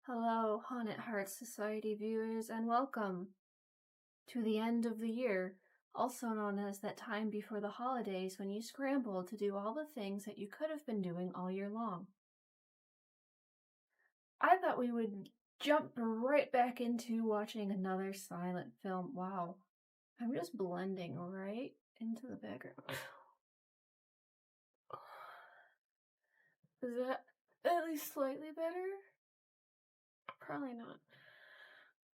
Hello, Haunted Hearts Society viewers, and welcome to the end of the year, also known as that time before the holidays when you scramble to do all the things that you could have been doing all year long. I thought we would jump right back into watching another silent film. Wow, I'm just blending right into the background. Is that at least slightly better? Probably not.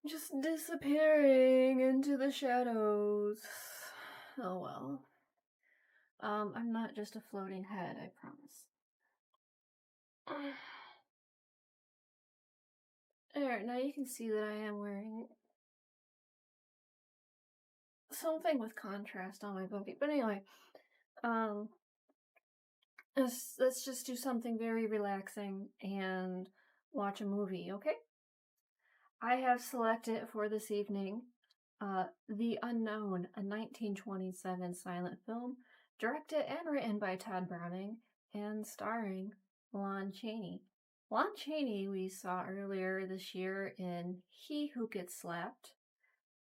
Just disappearing into the shadows. Oh well. I'm not just a floating head, I promise. Alright, now you can see that I am wearing something with contrast on my body. But anyway, let's just do something very relaxing and watch a movie, okay? I have selected for this evening The Unknown, a 1927 silent film directed and written by Todd Browning and starring Lon Chaney. Lon Chaney we saw earlier this year in He Who Gets Slapped,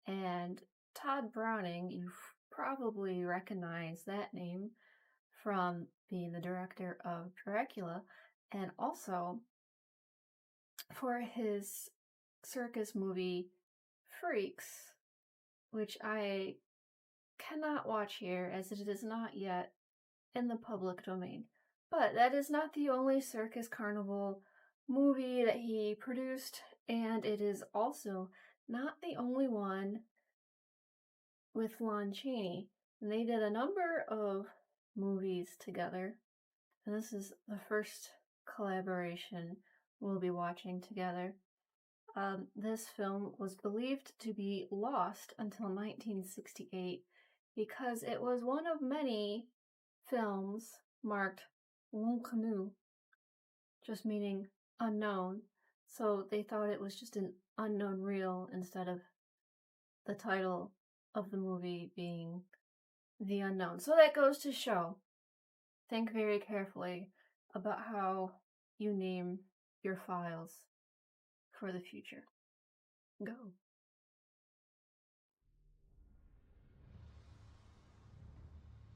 and Todd Browning, you've probably recognized that name from being the director of Dracula, and also for his circus movie Freaks, which I cannot watch here as it is not yet in the public domain. But that is not the only circus carnival movie that he produced, and it is also not the only one with Lon Chaney. And they did a number of movies together, and this is the first collaboration we'll be watching together. This film was believed to be lost until 1968 because it was one of many films marked L'inconnu, just meaning unknown. So they thought it was just an unknown reel instead of the title of the movie being The Unknown. So that goes to show, think very carefully about how you name your files for the future. Go.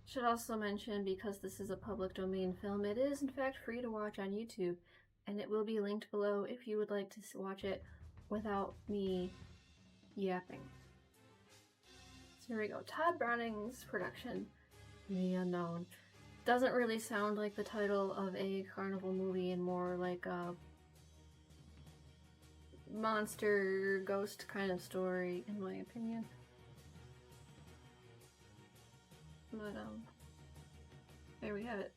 Should also mention, because this is a public domain film, it is in fact free to watch on YouTube, and it will be linked below if you would like to watch it without me yapping. So here we go. Todd Browning's production, The Unknown. Doesn't really sound like the title of a carnival movie and more like a monster ghost kind of story, in my opinion. But there we have it.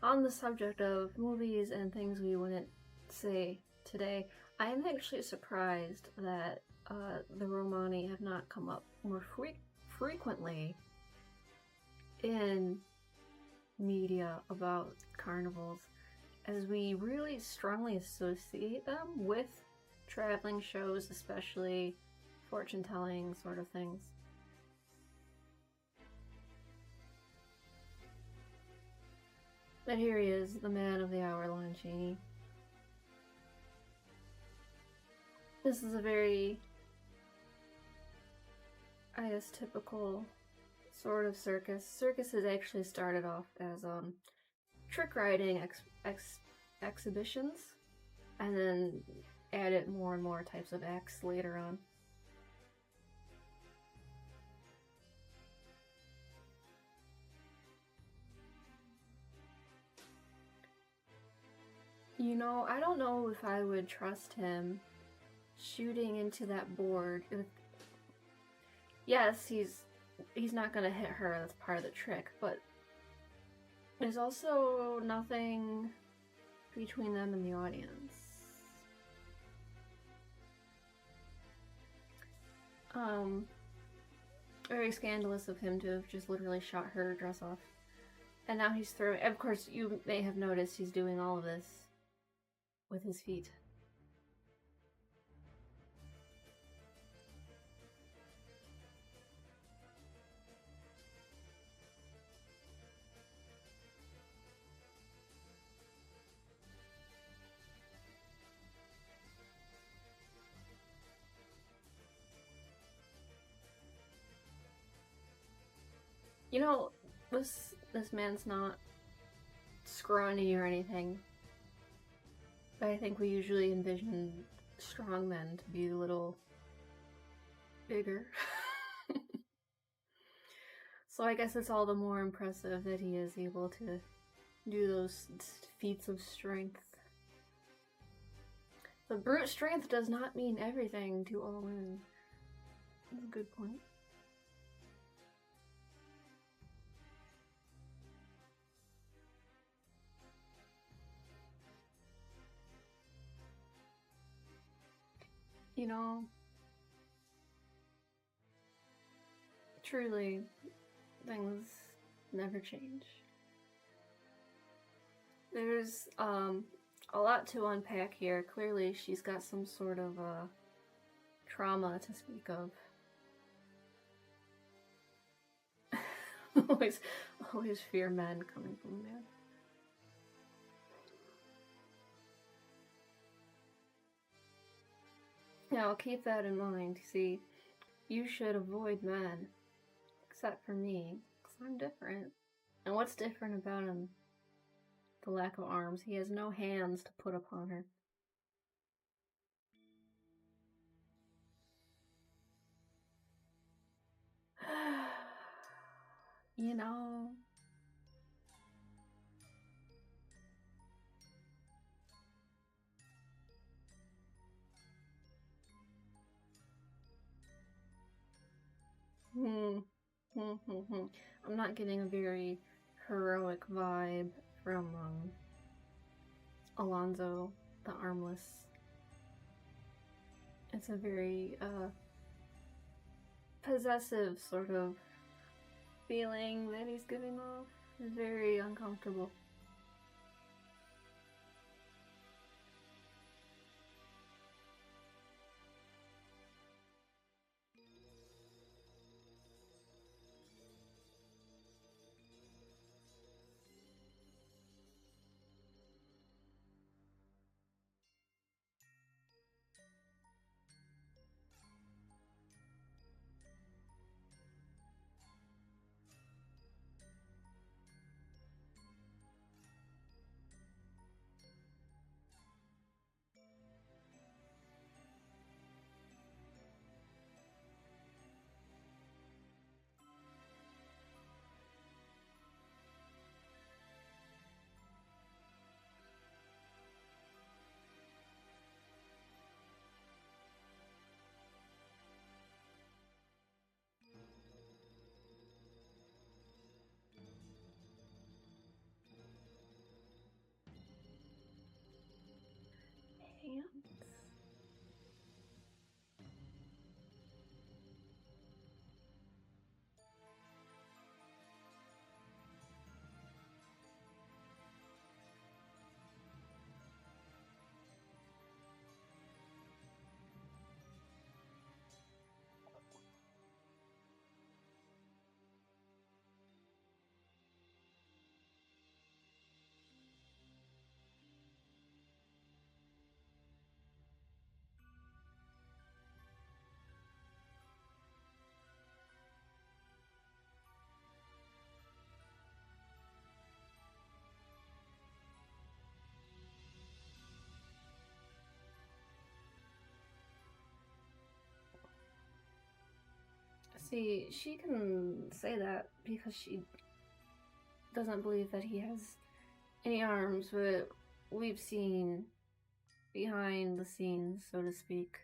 On the subject of movies and things we wouldn't say today, I am actually surprised that the Romani have not come up more frequently in media about carnivals, as we really strongly associate them with traveling shows, especially fortune-telling sort of things. But here he is, the man of the hour, Lon Chaney. This is a very, I guess, typical sort of circus. Circuses actually started off as trick riding exhibitions, and then added more and more types of acts later on. You know, I don't know if I would trust him shooting into that board. Yes, he's not gonna hit her, that's part of the trick, but There's also nothing between them and the audience. Very scandalous of him to have just literally shot her dress off. And now he's throwing. Of course, you may have noticed he's doing all of this with his feet. You know, this man's not scrawny or anything. But I think we usually envision strong men to be a little bigger. So I guess it's all the more impressive that he is able to do those feats of strength. But brute strength does not mean everything to all women. That's a good point. You know, truly, things never change. There's a lot to unpack here. Clearly, she's got some sort of trauma to speak of. always fear men coming from a man. Now, keep that in mind. See, you should avoid men, except for me, because I'm different. And what's different about him? The lack of arms. He has no hands to put upon her. You know. I'm not getting a very heroic vibe from Alonzo the Armless. It's a very possessive sort of feeling that he's giving off. It's very uncomfortable. Hands. See, she can say that because she doesn't believe that he has any arms, but we've seen behind the scenes, so to speak.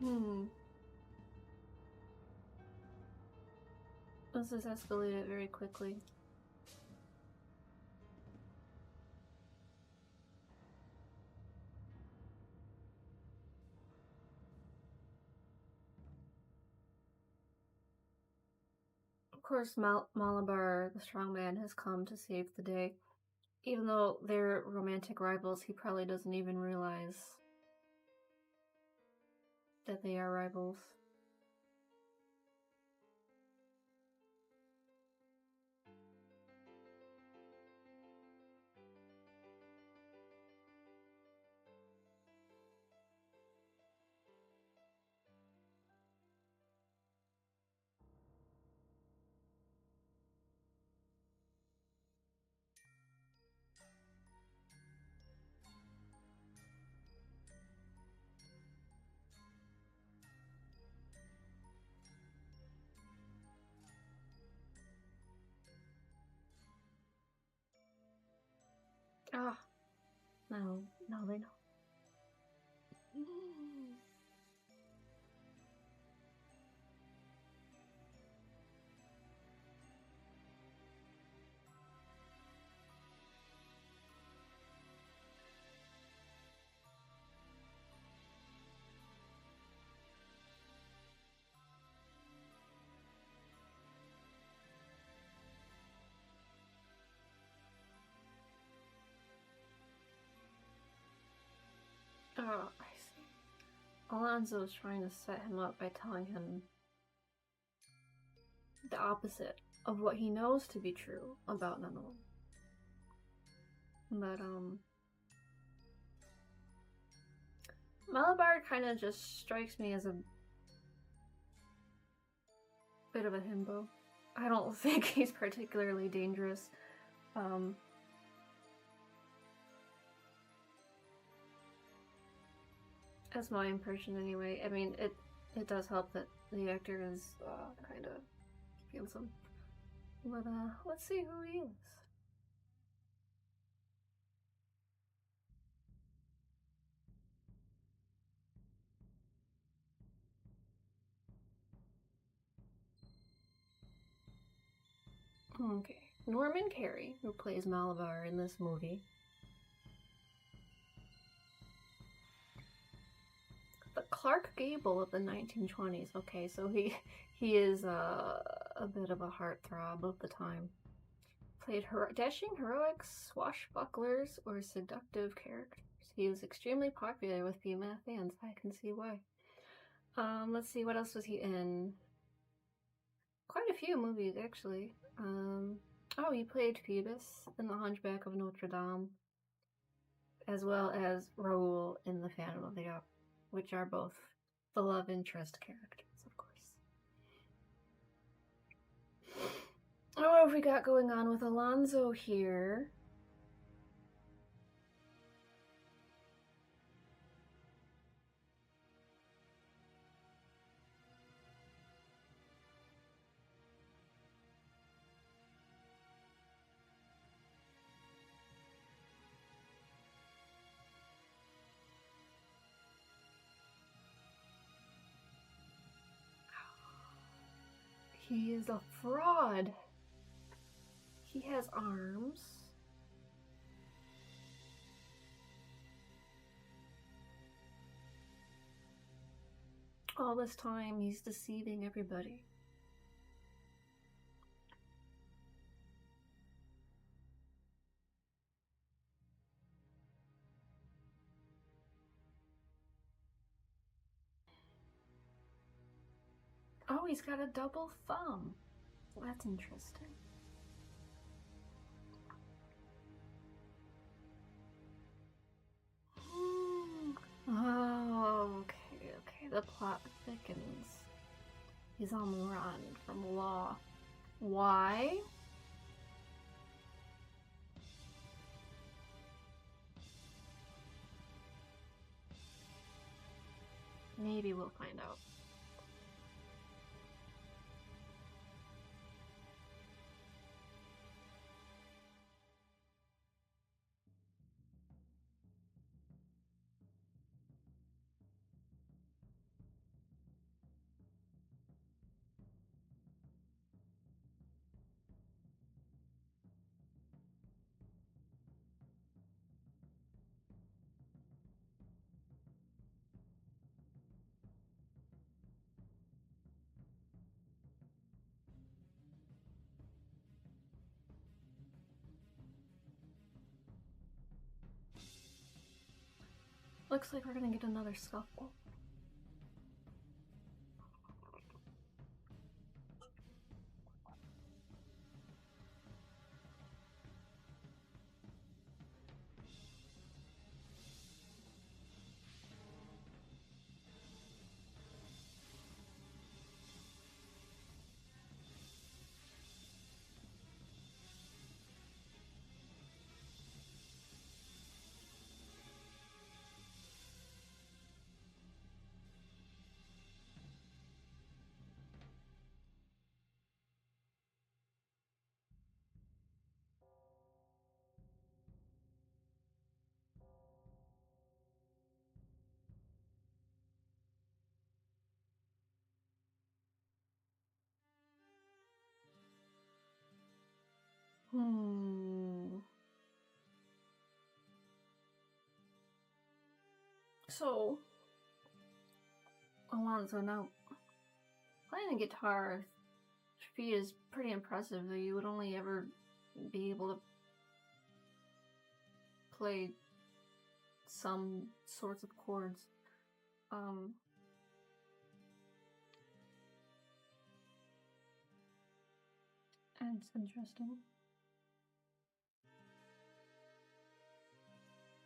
Hmm. This has escalated very quickly. Of course, Malabar, the strong man, has come to save the day. Even though they're romantic rivals, he probably doesn't even realize that they are rivals. Ah, no, no, they know. Oh, I see. Alonso's trying to set him up by telling him the opposite of what he knows to be true about Nano. But, Malabar kind of just strikes me as a bit of a himbo. I don't think he's particularly dangerous. That's my impression anyway. I mean, it does help that the actor is kind of handsome. But let's see who he is. Okay, Norman Carey, who plays Malabar in this movie. The Clark Gable of the 1920s. Okay, so he is a bit of a heartthrob of the time. Played dashing heroics, swashbucklers, or seductive characters. He was extremely popular with female fans. I can see why. Let's see, what else was he in? Quite a few movies, actually. Oh, he played Phoebus in The Hunchback of Notre Dame, as well as Raoul in The Phantom of the Opera, which are both the love interest characters, of course. Oh, what have we got going on with Alonso here? He is a fraud. He has arms. All this time, he's deceiving everybody. Oh, he's got a double thumb. That's interesting. Oh, okay. The plot thickens. He's on the run from law. Why? Maybe we'll find out. Looks like we're gonna get another scuffle. So, Alonzo, now, playing the guitar feat is pretty impressive, though you would only ever be able to play some sorts of chords. That's interesting.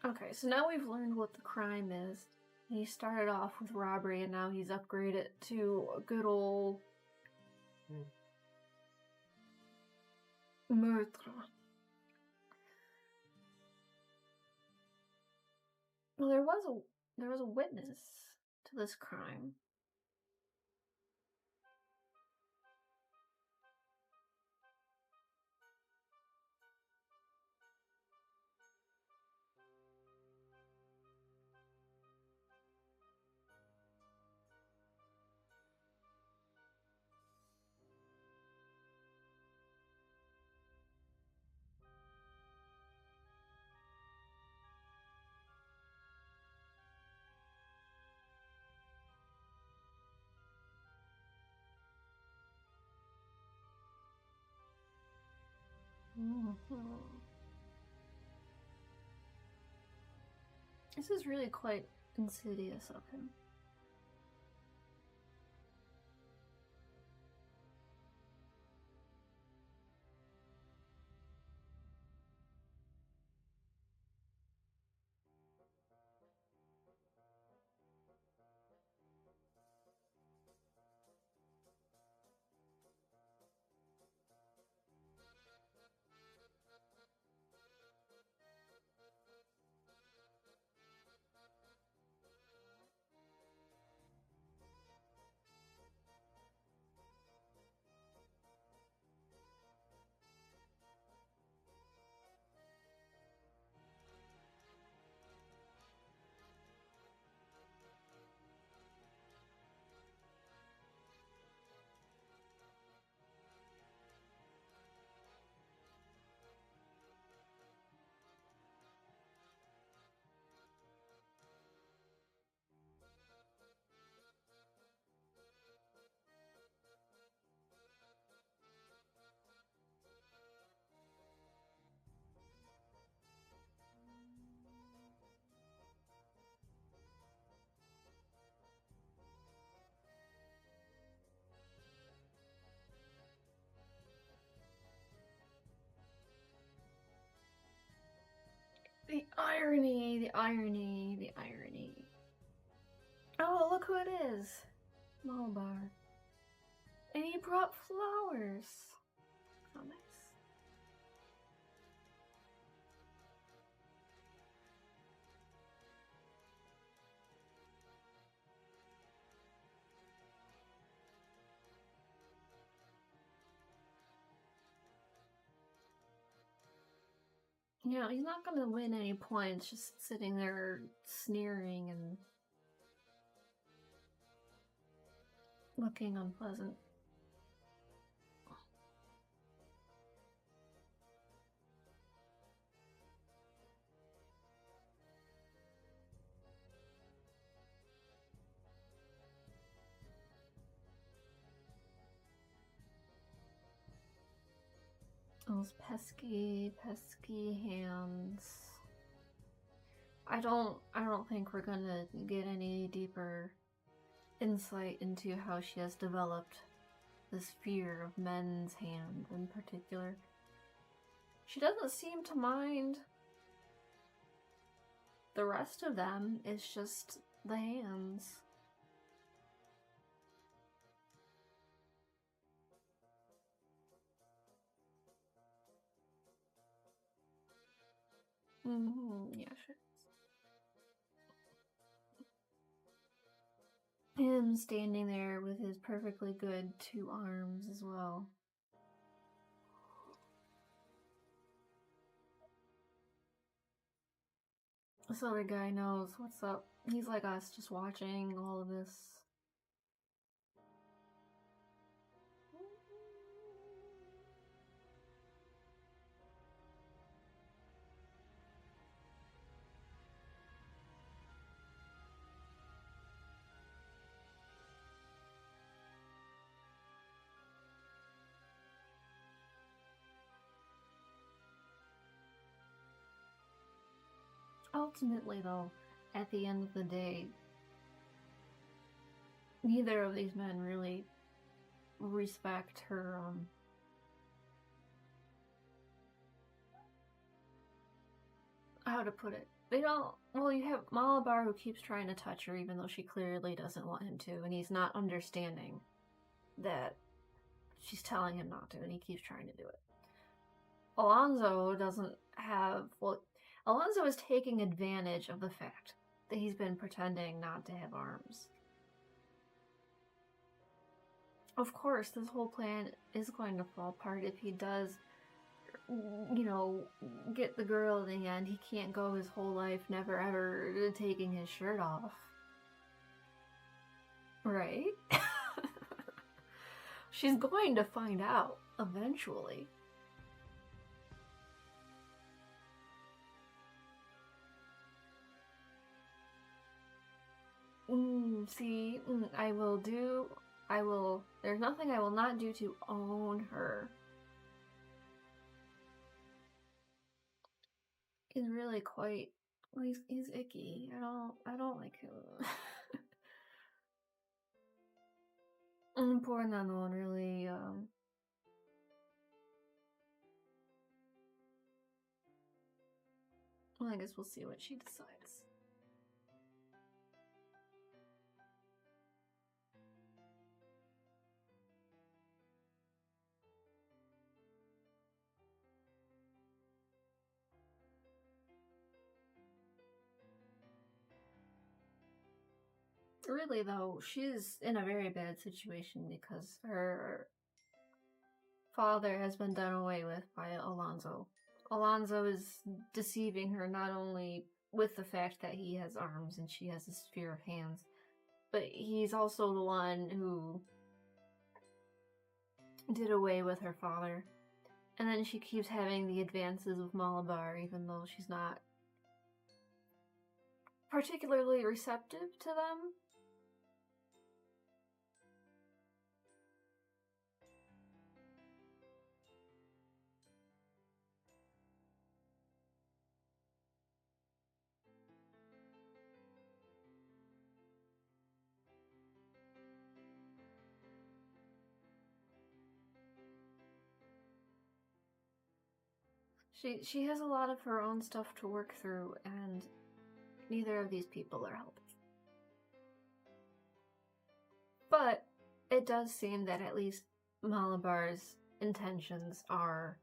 Okay, so now we've learned what the crime is. He started off with robbery and now he's upgraded to a good old meurtre. Well, there was a witness to this crime. This is really quite insidious of him. The irony, the irony, the irony. Oh, look who it is. Malabar. And he brought flowers. How nice. You know, he's not gonna win any points just sitting there sneering and looking unpleasant. Those pesky, pesky hands. I don't think we're gonna get any deeper insight into how she has developed this fear of men's hands in particular. She doesn't seem to mind the rest of them, it's just the hands. Yeah, sure. Him standing there with his perfectly good two arms as well. This other guy knows what's up. He's like us, just watching all of this. Ultimately, though, at the end of the day, neither of these men really respect her, how to put it. They don't. Well, you have Malabar who keeps trying to touch her even though she clearly doesn't want him to, and he's not understanding that she's telling him not to, and he keeps trying to do it. Alonso doesn't have. Well, Alonso is taking advantage of the fact that he's been pretending not to have arms. Of course, this whole plan is going to fall apart if he does, get the girl in the end. He can't go his whole life never ever taking his shirt off. Right? She's going to find out eventually. See, there's nothing I will not do to own her. He's really quite, well, he's icky. I don't like him. Poor Nanon really, well, I guess we'll see what she decides. Really, though, she's in a very bad situation because her father has been done away with by Alonso. Alonso is deceiving her not only with the fact that he has arms and she has a sphere of hands, but he's also the one who did away with her father. And then she keeps having the advances with Malabar, even though she's not particularly receptive to them. She has a lot of her own stuff to work through, and neither of these people are helping. But it does seem that at least Malabar's intentions are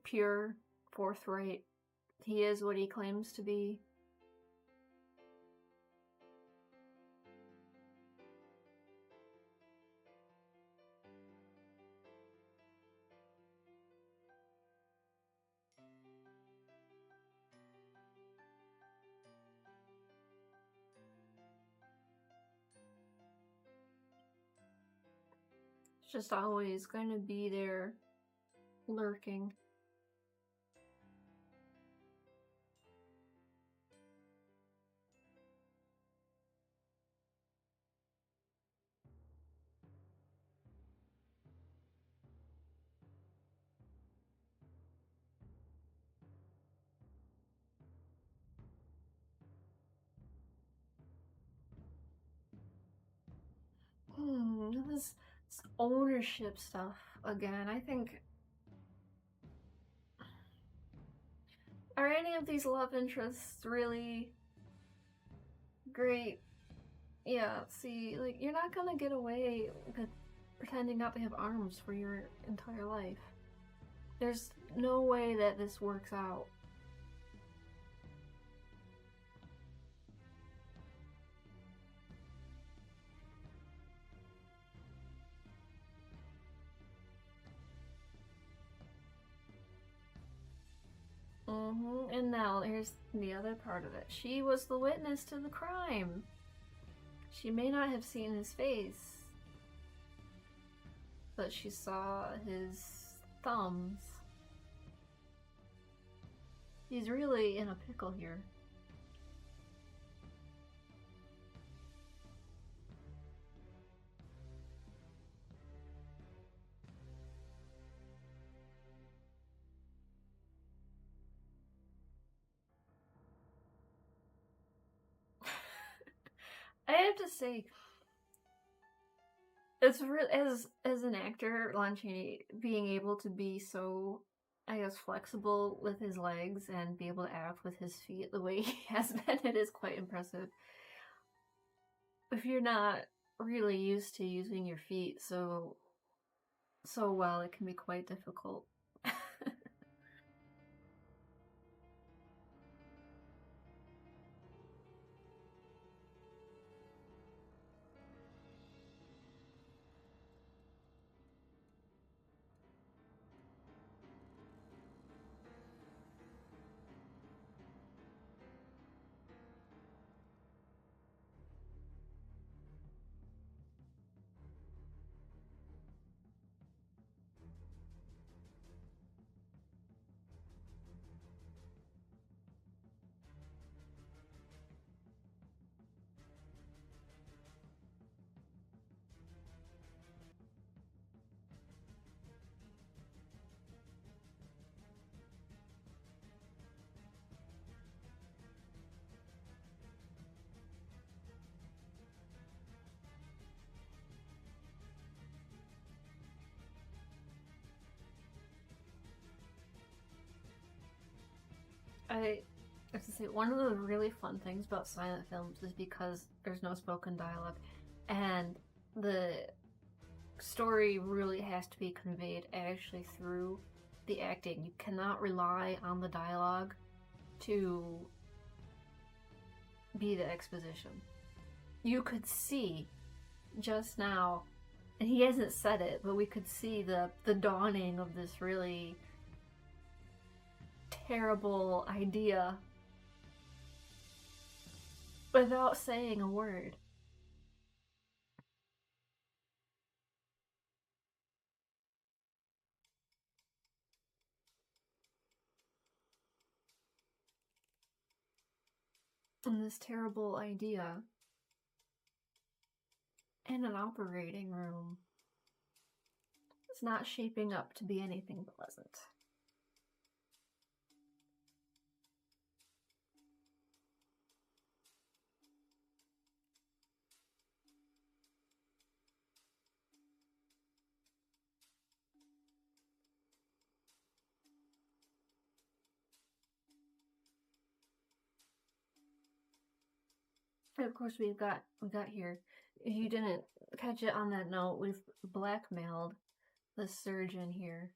pure, forthright. He is what he claims to be. It's just always going to be there, lurking. It's ownership stuff again. I think, are any of these love interests really great? Yeah, see, like, you're not gonna get away with pretending not to have arms for your entire life. There's no way that this works out. And now here's the other part of it. She was the witness to the crime. She may not have seen his face, but she saw his thumbs. He's really in a pickle here. I have to say, it's real as an actor, Lon Chaney being able to be so, I guess, flexible with his legs and be able to act with his feet the way he has been. It is quite impressive. If you're not really used to using your feet so well, it can be quite difficult. I have to say, one of the really fun things about silent films is because there's no spoken dialogue, and the story really has to be conveyed actually through the acting. You cannot rely on the dialogue to be the exposition. You could see just now, and he hasn't said it, but we could see the dawning of this really terrible idea without saying a word. And this terrible idea in an operating room is not shaping up to be anything pleasant. And of course, we got here. If you didn't catch it on that note, we've blackmailed the surgeon here.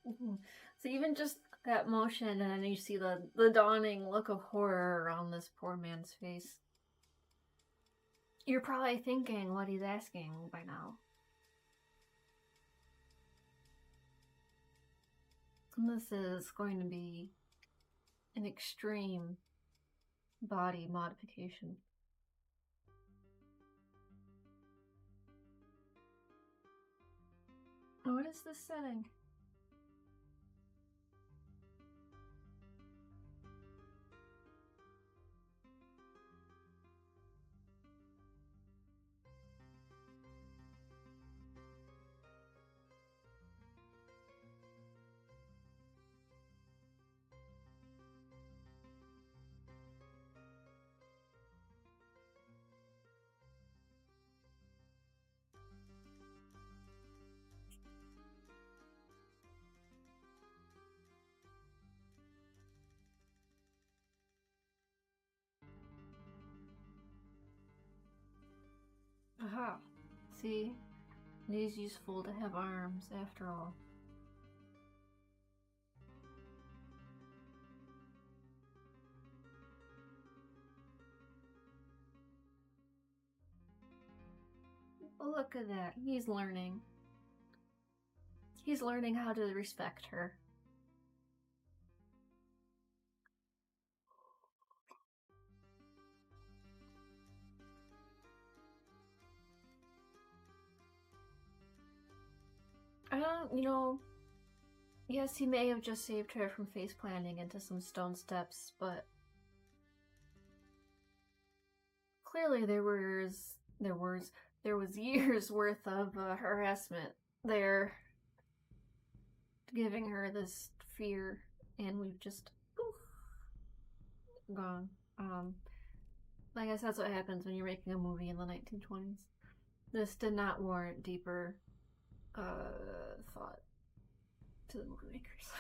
Mhm. So even just that motion, and then you see the dawning look of horror on this poor man's face. You're probably thinking what he's asking by now. And this is going to be an extreme body modification. What is this setting? Aha. See? It is useful to have arms, after all. Look at that. He's learning. He's learning how to respect her. I don't, yes, he may have just saved her from face planting into some stone steps, but clearly there was years worth of harassment there, giving her this fear, and we've just poof, gone. I guess that's what happens when you're making a movie in the 1920s. This did not warrant deeper thought to the movie makers.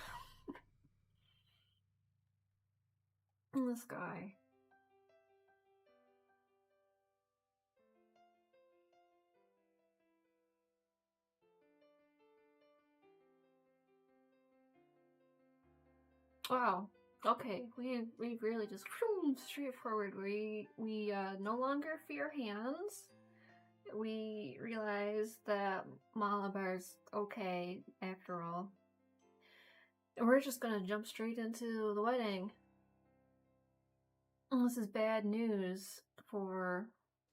And this guy. Wow. Okay, we really just straightforward. We no longer fear hands. We realize that Malabar's okay after all. And we're just gonna jump straight into the wedding. And this is bad news for,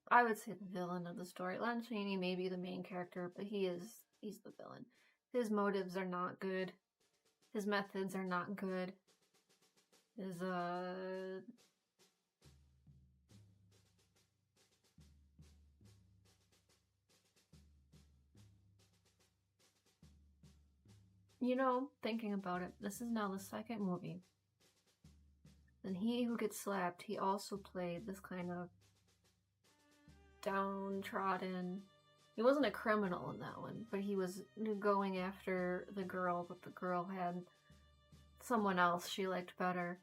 I would say, the villain of the story. Lon Chaney may be the main character, but he's the villain. His motives are not good. His methods are not good. His thinking about it, this is now the second movie. And He Who Gets Slapped, he also played this kind of downtrodden. He wasn't a criminal in that one, but he was going after the girl, but the girl had someone else she liked better.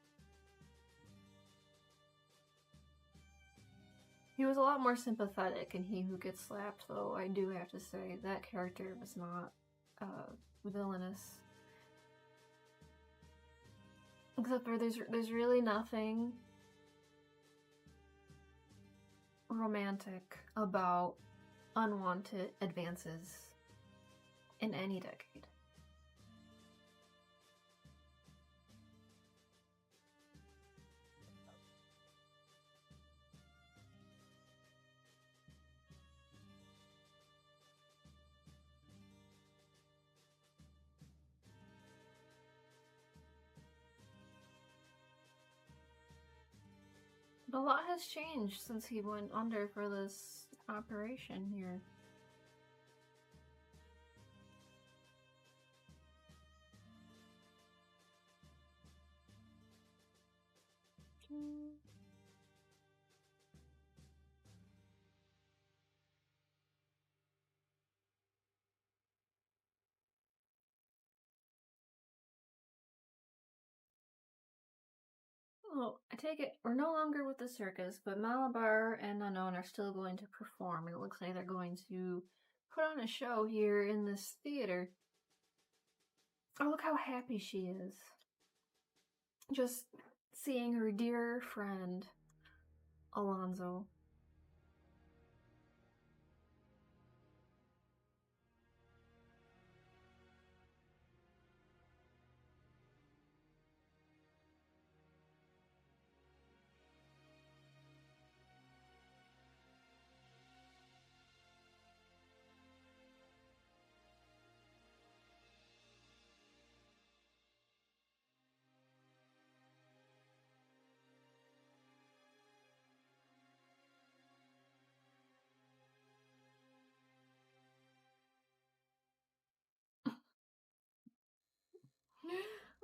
He was a lot more sympathetic in He Who Gets Slapped, though I do have to say that character was not villainous. Except for there's really nothing romantic about unwanted advances in any decade. A lot has changed since he went under for this operation here. Oh, I take it we're no longer with the circus, but Malabar and Unknown are still going to perform, and it looks like they're going to put on a show here in this theater. Oh, look how happy she is. Just seeing her dear friend, Alonzo.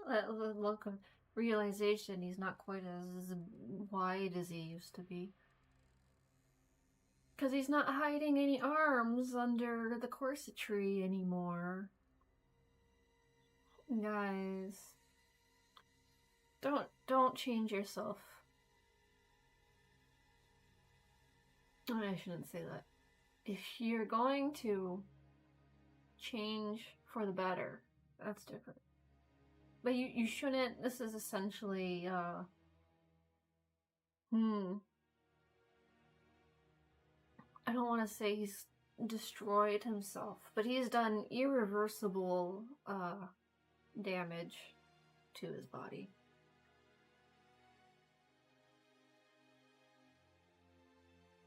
That look of realization he's not quite as wide as he used to be. Because he's not hiding any arms under the corsetry anymore. Guys, don't change yourself. I shouldn't say that. If you're going to change for the better, that's different. But you shouldn't. This is essentially I don't want to say he's destroyed himself, but he's done irreversible damage to his body.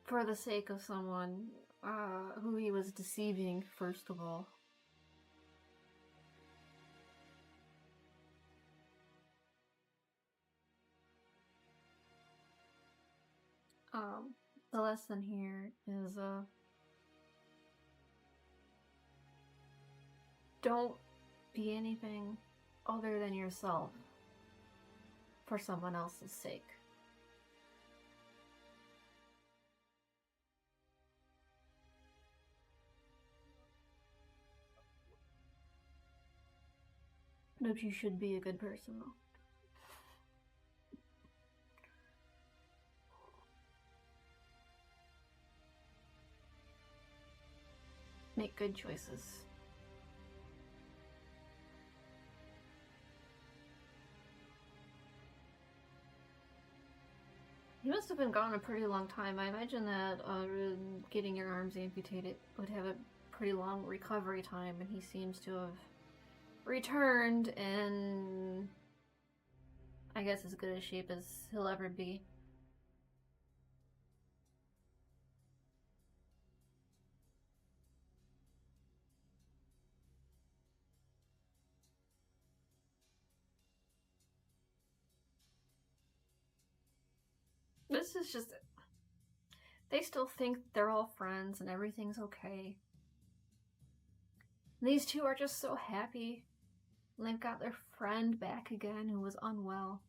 For the sake of someone who he was deceiving, first of all. The lesson here is don't be anything other than yourself for someone else's sake. But you should be a good person, though. Make good choices. He must have been gone a pretty long time. I imagine that getting your arms amputated would have a pretty long recovery time, and he seems to have returned in, I guess, as good a shape as he'll ever be. This is just... They still think they're all friends and everything's okay. And these two are just so happy. And they've got their friend back again who was unwell.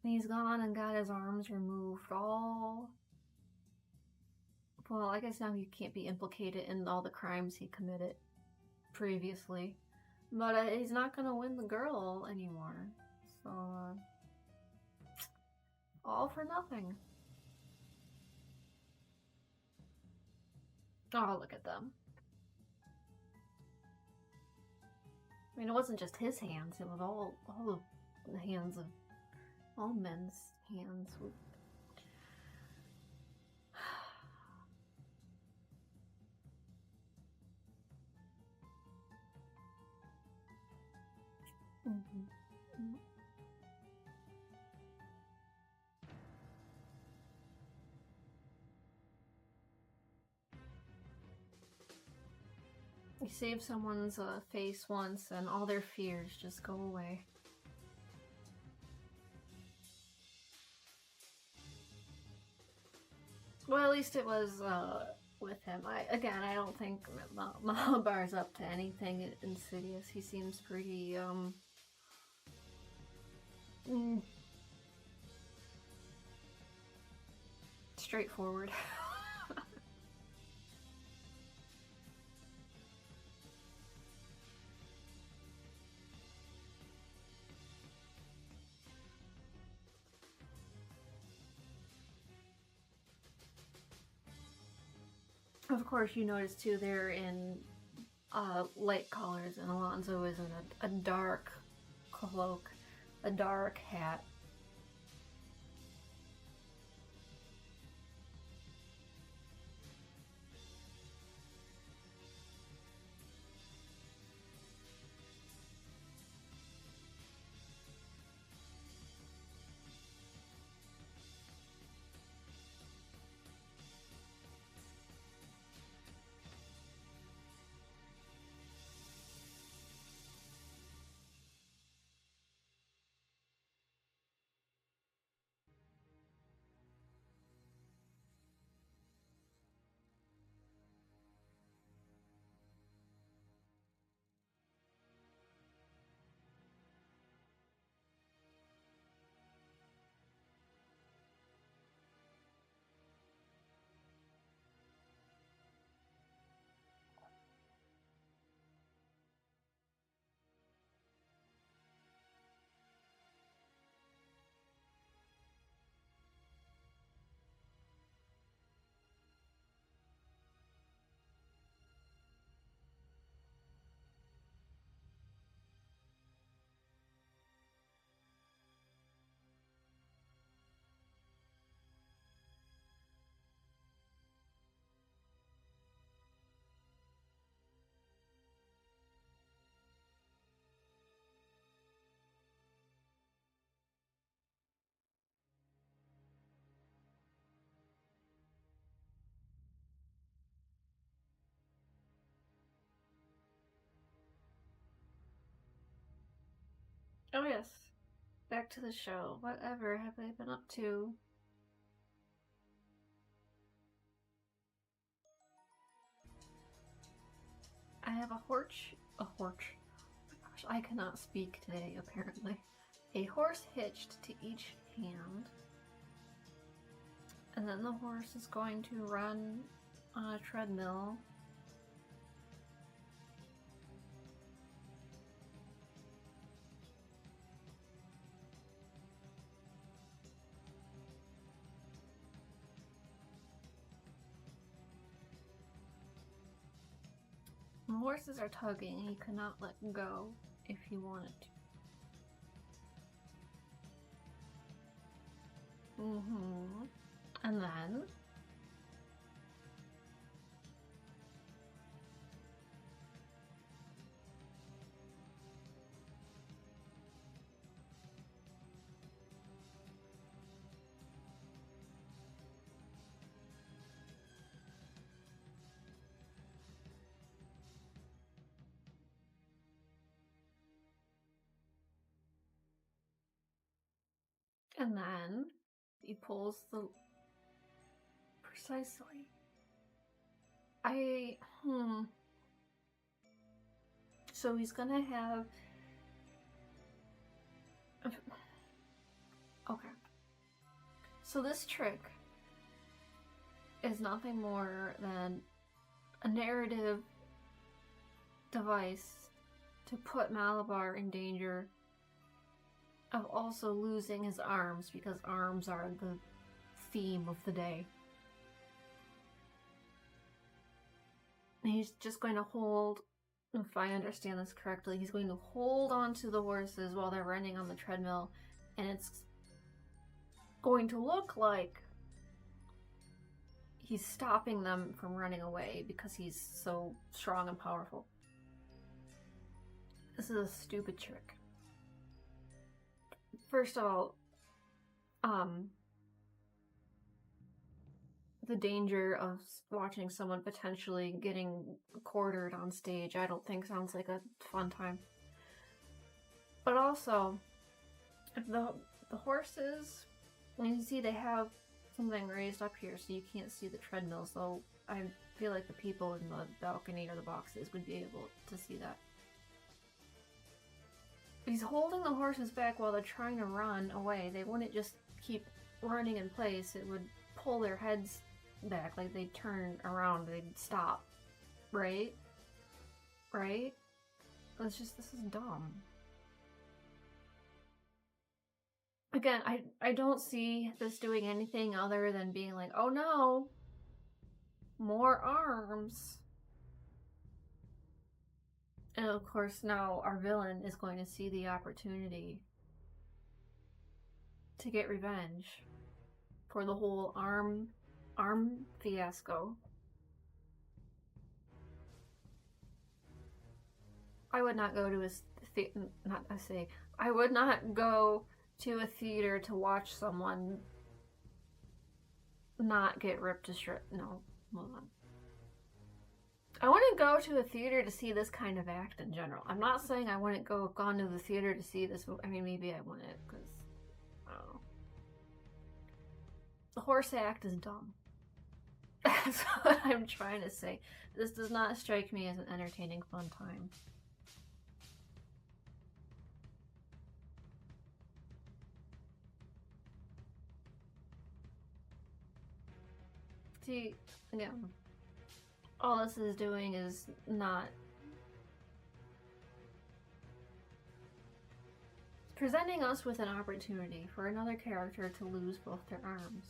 And he's gone and got his arms removed. All... Well, I guess now he can't be implicated in all the crimes he committed previously. But he's not gonna win the girl anymore. So, all for nothing. Oh, look at them. I mean, it wasn't just his hands, it was all of the hands of all men's hands. You save someone's face once and all their fears just go away. Well, at least it was with him. I don't think Malabar's up to anything insidious. He seems pretty straightforward. Of course, you notice too, they're in light colors, and Alonzo is in a dark cloak, a dark hat. Oh yes, back to the show. Whatever have they been up to? I have a horse. A horse. Oh my gosh, I cannot speak today, apparently. A horse hitched to each hand. And then the horse is going to run on a treadmill. The horses are tugging. He cannot let go if he wanted to. And then he pulls the precisely. So he's gonna have. Okay. So this trick is nothing more than a narrative device to put Malabar in danger of also losing his arms, because arms are the theme of the day. And he's just going to hold, if I understand this correctly, he's going to hold onto the horses while they're running on the treadmill, and it's going to look like he's stopping them from running away because he's so strong and powerful. This is a stupid trick. First of all, the danger of watching someone potentially getting quartered on stage, I don't think sounds like a fun time. But also, the horses, and you see they have something raised up here so you can't see the treadmill, so I feel like the people in the balcony or the boxes would be able to see that. He's holding the horses back while they're trying to run away. They wouldn't just keep running in place. It would pull their heads back, like they'd turn around, they'd stop. Right? Right? This is dumb. Again, I don't see this doing anything other than being like, oh no, more arms. And of course, now our villain is going to see the opportunity to get revenge for the whole arm fiasco. I would not go to I would not go to a theater to watch someone not get ripped to shreds. No, hold on. I wouldn't go to a theater to see this kind of act in general. I'm not saying I wouldn't gone to the theater to see this. I mean, maybe I wouldn't, because I don't know. The horse act is dumb. That's what I'm trying to say. This does not strike me as an entertaining, fun time. See, again, all this is doing is not presenting us with an opportunity for another character to lose both their arms.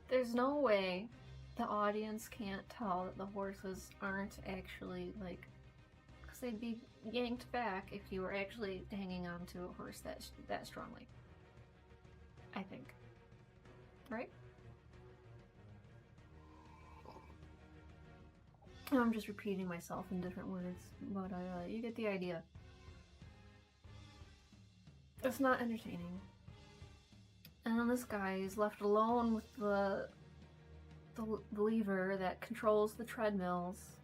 There's no way the audience can't tell that the horses aren't actually, like, because they'd be yanked back if you were actually hanging on to a horse that strongly. I think. Right? I'm just repeating myself in different words, but you get the idea. It's not entertaining. And then this guy is left alone with the lever that controls the treadmills.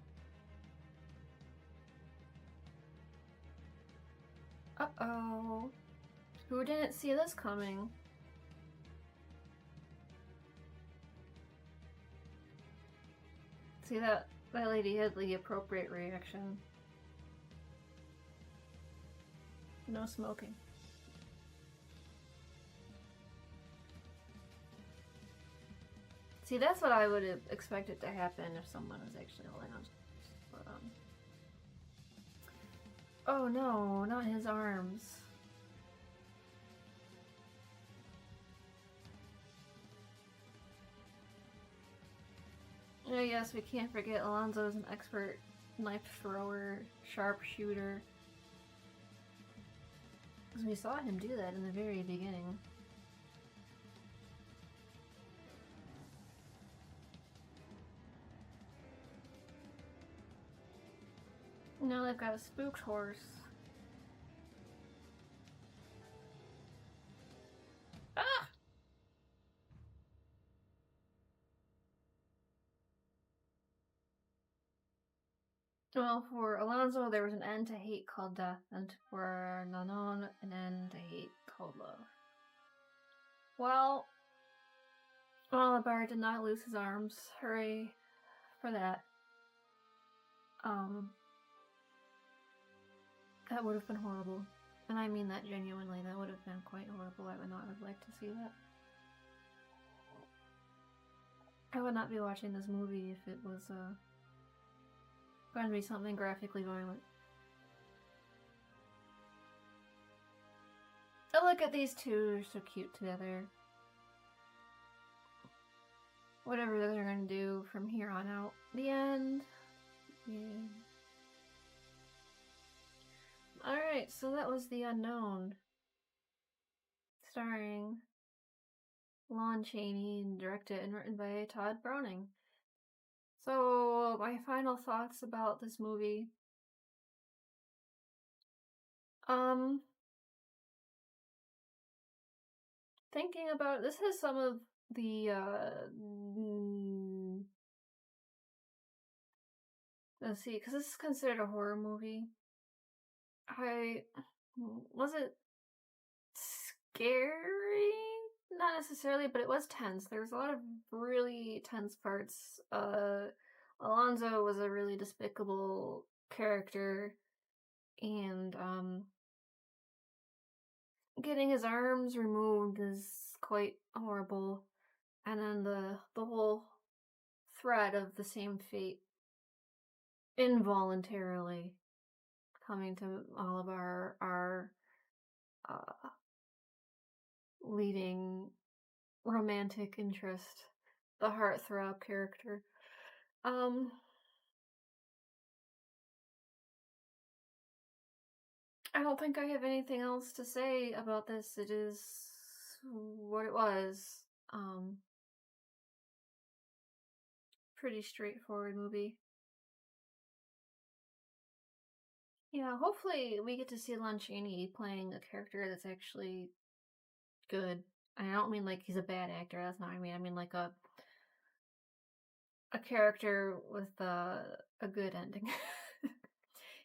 Uh-oh. Who didn't see this coming? See, that lady had the appropriate reaction. No smoking. See, that's what I would have expected to happen if someone was actually holding on. But, oh no, not his arms. Oh yes, we can't forget Alonso is an expert knife thrower, sharpshooter. Because we saw him do that in the very beginning. Now they've got a spooked horse. Ah! Well, for Alonso, there was an end to hate called death, and for Nanon, an end to hate called love. Well, Malabar did not lose his arms. Hooray for that. That would have been horrible. And I mean that genuinely. That would have been quite horrible. I would not have liked to see that. I would not be watching this movie if it was, going to be something graphically violent. Oh, look at these two. They're so cute together. Whatever they're going to do from here on out. The end. Yeah. Alright, so that was The Unknown. Starring Lon Chaney and directed and written by Todd Browning. So, my final thoughts about this movie. Thinking about this has some of the let's see, because this is considered a horror movie. Was it scary? Not necessarily, but it was tense. There was a lot of really tense parts. Alonzo was a really despicable character, and getting his arms removed is quite horrible. And then the whole thread of the same fate involuntarily coming to all of our leading romantic interest, the heartthrob character. Um, I don't think I have anything else to say about this. It is what it was. Um, Pretty straightforward movie. Yeah, hopefully we get to see Lon Chaney playing a character that's actually good. I don't mean like he's a bad actor. That's not what I mean. I mean like a character with a good ending.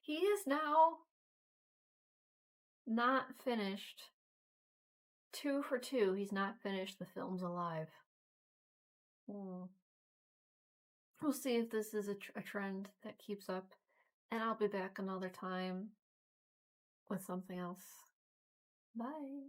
He is now not finished. 2 for 2. He's not finished the films alive. Hmm. We'll see if this is a trend that keeps up, and I'll be back another time with something else. Bye.